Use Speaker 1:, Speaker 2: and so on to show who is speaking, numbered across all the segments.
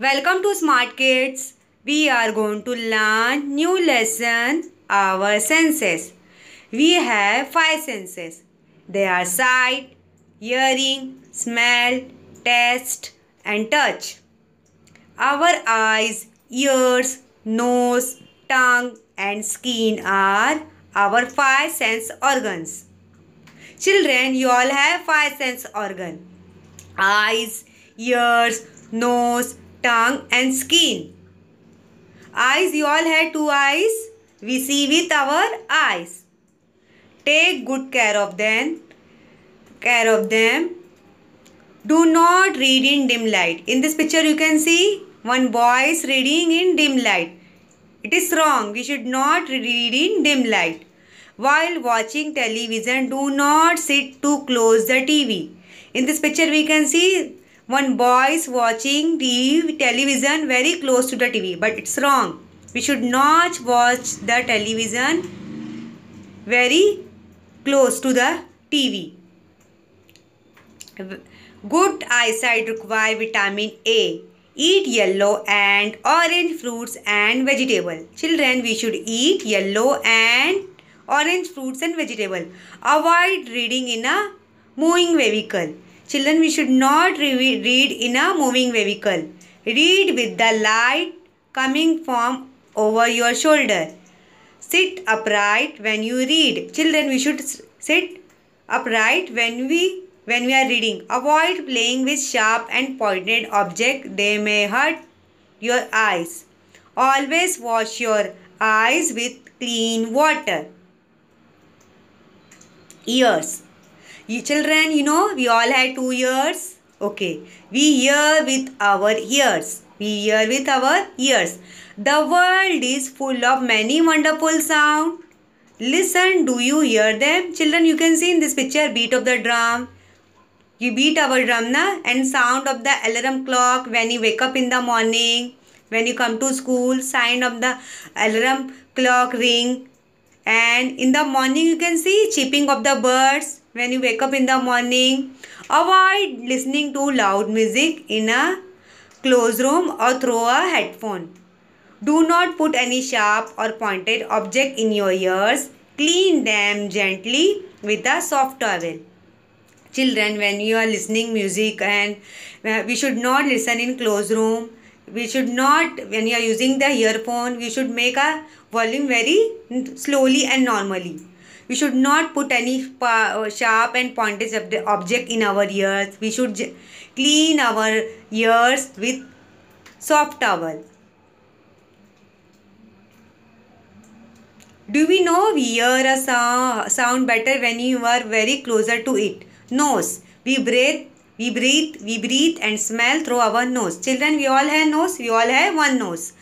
Speaker 1: Welcome to Smart Kids. We are going to learn new lesson our senses. We have five senses. They are sight, hearing, smell, taste and touch. Our eyes, ears, nose, tongue and skin are our five sense organs. Children, you all have five sense organ. Eyes, ears, nose, tongue and skin. Eyes, you all have two eyes. We see with our eyes. Take good care of them. Do not read in dim light. In this picture you can see one boy is reading in dim light. It is wrong. We should not read in dim light. While watching television, do not sit too close the TV. In this picture we can see one boy is watching television very close to the TV. But it's wrong. We should not watch the television very close to the TV. Good eyesight require vitamin A. Eat yellow and orange fruits and vegetables. Children, we should eat yellow and orange fruits and vegetables. Avoid reading in a moving vehicle. Children, we should not read in a moving vehicle. Read with the light coming from over your shoulder. Sit upright when you read. Children, we should sit upright when we are reading. Avoid playing with sharp and pointed objects. They may hurt your eyes. Always wash your eyes with clean water. Ears. Children, we all have two ears. Okay. We hear with our ears. The world is full of many wonderful sounds. Listen, do you hear them? Children, you can see in this picture beat of the drum. You beat our drum, and sound of the alarm clock when you wake up in the morning. When you come to school, sound of the alarm clock ring. And in the morning you can see chirping of the birds when you wake up in the morning. Avoid listening to loud music in a closed room or through a headphone. Do not put any sharp or pointed object in your ears. Clean them gently with a soft towel. Children, when you are listening music, and we should not listen in closed room. We should not, when you are using the earphone, we should make a volume very slowly and normally. We should not put any sharp and pointed object in our ears. We should clean our ears with soft towel. Do we know we hear a sound better when you are very closer to it? Nose. We breathe and smell through our nose. Children, we all have nose. We all have one nose.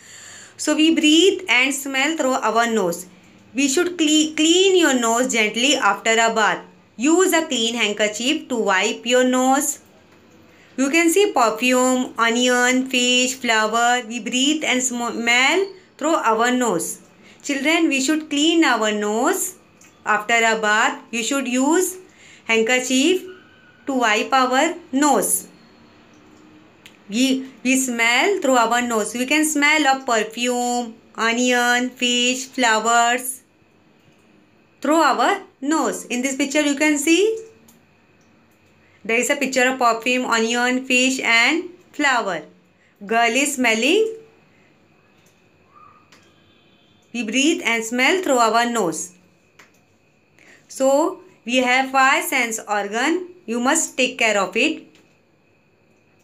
Speaker 1: So we breathe and smell through our nose. We should clean your nose gently after a bath. Use a clean handkerchief to wipe your nose. You can see perfume, onion, fish, flower. We breathe and smell through our nose. Children, we should clean our nose after a bath. You should use handkerchief to wipe our nose. We smell through our nose. We can smell of perfume, onion, fish, flowers through our nose. In this picture you can see there is a picture of perfume, onion, fish and flower. Girl is smelling. We breathe and smell through our nose. So we have five sense organ. You must take care of it.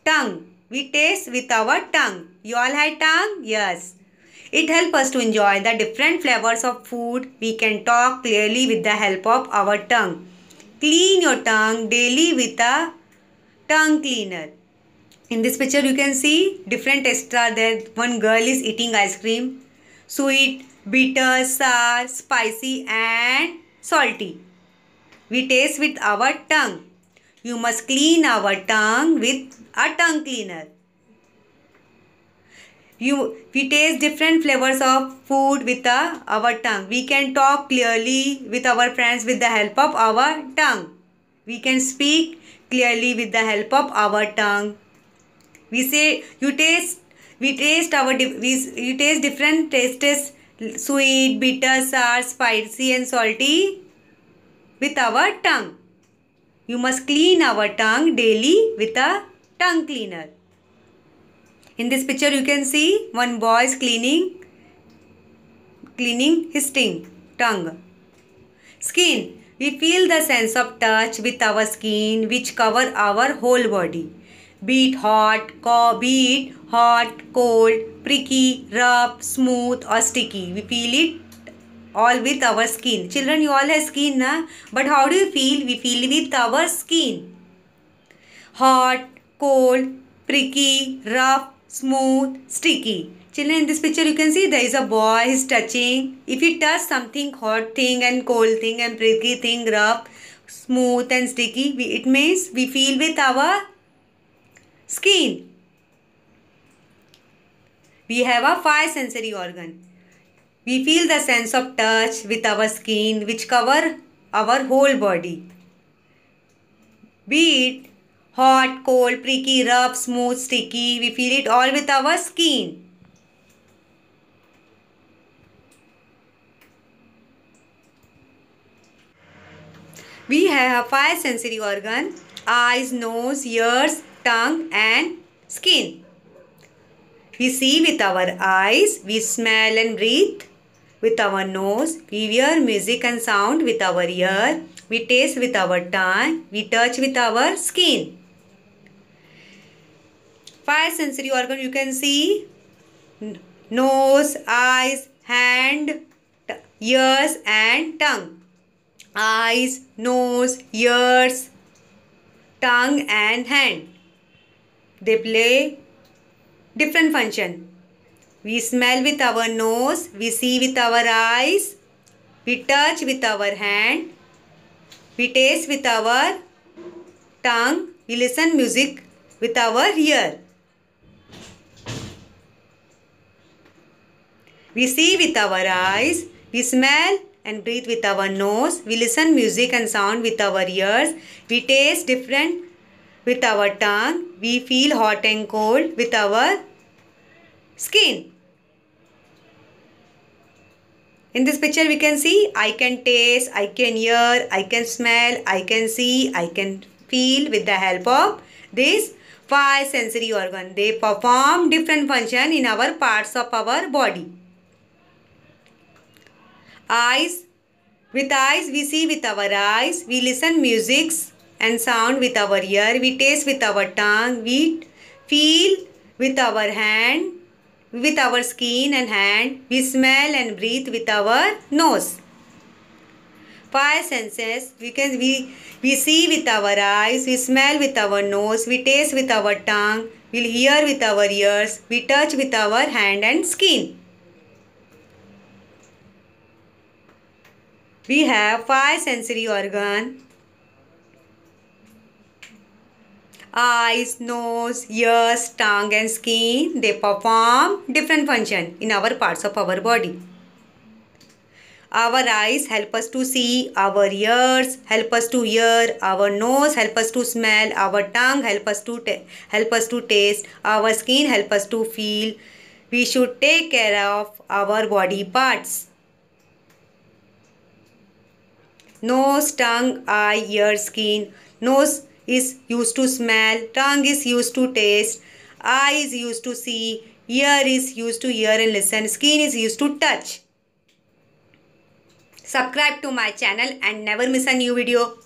Speaker 1: Tongue. We taste with our tongue. You all have tongue? Yes. It helps us to enjoy the different flavors of food. We can talk clearly with the help of our tongue. Clean your tongue daily with a tongue cleaner. In this picture you can see different tastes are there. One girl is eating ice cream. Sweet, bitter, sour, spicy and salty. We taste with our tongue. You must clean our tongue with a tongue cleaner. We taste different flavors of food with our tongue. We can talk clearly with our friends with the help of our tongue. We can speak clearly with the help of our tongue. We say, you taste We taste we taste different tastes: sweet, bitter, sour, spicy, and salty with our tongue. You must clean our tongue daily with a tongue cleaner. In this picture, you can see one boy is cleaning his tongue. Skin. We feel the sense of touch with our skin, which cover our whole body. Be it hot, cold, pricky, rough, smooth or sticky. We feel it all with our skin. Children, you all have skin, na? But how do you feel? We feel with our skin. Hot, cold, pricky, rough, smooth, sticky. Children, in this picture you can see there is a boy, he is touching. If he touch something hot thing and cold thing and pricky thing, rough, smooth and sticky, it means we feel with our skin. We have a 5 sensory organ. We feel the sense of touch with our skin, which cover our whole body. Be it hot, cold, pricky, rough, smooth, sticky, we feel it all with our skin. We have 5 sensory organ: eyes, nose, ears, tongue and skin. We see with our eyes, we smell and breathe with our nose, we hear music and sound with our ear, we taste with our tongue, we touch with our skin. 5 sensory organ you can see: nose, eyes, hand, ears and tongue. Eyes, nose, ears, tongue and hand. They play different function. We smell with our nose, we see with our eyes, we touch with our hand, we taste with our tongue, we listen music with our ear. We see with our eyes, we smell and breathe with our nose, we listen music and sound with our ears, we taste different with our tongue, we feel hot and cold with our skin. In this picture we can see I can taste, I can hear, I can smell, I can see, I can feel with the help of these 5 sensory organ. They perform different function in our parts of our body. Eyes. With eyes we see with our eyes, we listen music and sound with our ear, we taste with our tongue, we feel with our hand, with our skin and hand, we smell and breathe with our nose. 5 senses we see with our eyes, we smell with our nose, we taste with our tongue, we hear with our ears, we touch with our hand and skin. We have 5 sensory organ: eyes, nose, ears, tongue and skin. They perform different function in our parts of our body. Our eyes help us to see, our ears help us to hear, our nose help us to smell, our tongue help us to taste, our skin help us to feel. We should take care of our body parts. Nose, tongue, eye, ear, skin. Nose is used to smell, tongue is used to taste, eye is used to see, ear is used to hear and listen, skin is used to touch. Subscribe to my channel and never miss a new video.